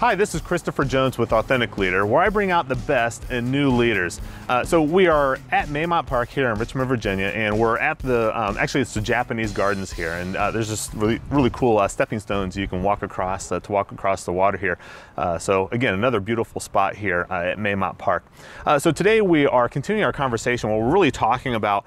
Hi, this is Christopher Jones with Authentic Leader, where I bring out the best in new leaders. So we are at Maymont Park here in Richmond, Virginia, and we're at the, actually it's the Japanese gardens here, and there's just really cool stepping stones you can walk across to walk across the water here. So again, another beautiful spot here at Maymont Park. So today we are continuing our conversation where we're really talking about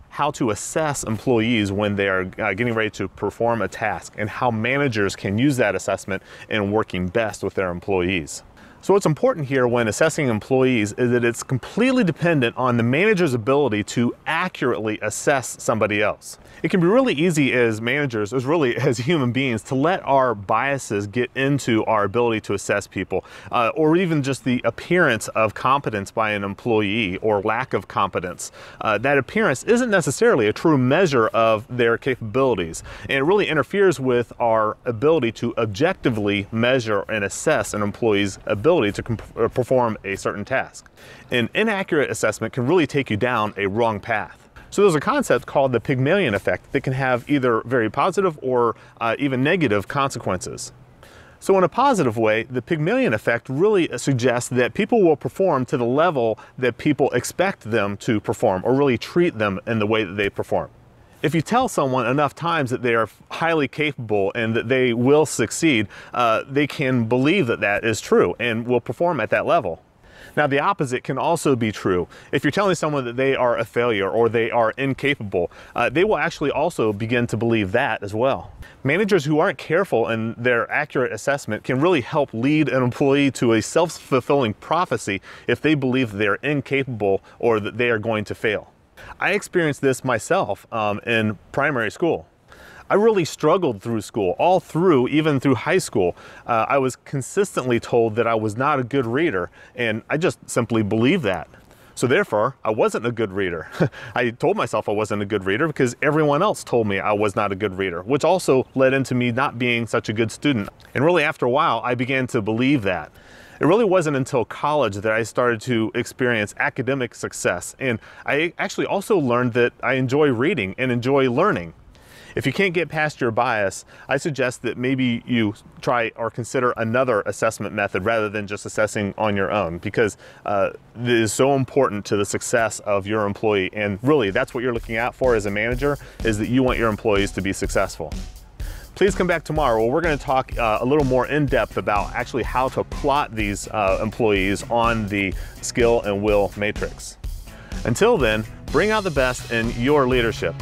how to assess employees when they are getting ready to perform a task, and how managers can use that assessment in working best with their employees. So what's important here when assessing employees is that it's completely dependent on the manager's ability to accurately assess somebody else. It can be really easy as managers, as human beings, to let our biases get into our ability to assess people, or even just the appearance of competence by an employee or lack of competence. That appearance isn't necessarily a true measure of their capabilities, and it really interferes with our ability to objectively measure and assess an employee's ability to perform a certain task. An inaccurate assessment can really take you down a wrong path. So there's a concept called the Pygmalion Effect that can have either very positive or even negative consequences. So in a positive way, the Pygmalion Effect really suggests that people will perform to the level that people expect them to perform, or really treat them in the way that they perform. If you tell someone enough times that they are highly capable and that they will succeed, they can believe that that is true and will perform at that level. Now, the opposite can also be true. If you're telling someone that they are a failure or they are incapable, they will actually also begin to believe that as well. Managers who aren't careful in their accurate assessment can really help lead an employee to a self-fulfilling prophecy if they believe they're incapable or that they are going to fail. I experienced this myself in primary school. I really struggled through school, even through high school. I was consistently told that I was not a good reader, and I just simply believed that. So therefore, I wasn't a good reader. I told myself I wasn't a good reader because everyone else told me I was not a good reader, which also led into me not being such a good student. And really after a while, I began to believe that. It really wasn't until college that I started to experience academic success, and I actually also learned that I enjoy reading and enjoy learning. If you can't get past your bias, I suggest that maybe you try or consider another assessment method rather than just assessing on your own, because it is so important to the success of your employee, and really that's what you're looking out for as a manager, is that you want your employees to be successful. Please come back tomorrow where we're going to talk a little more in depth about actually how to plot these employees on the skill and will matrix. Until then, bring out the best in your leadership.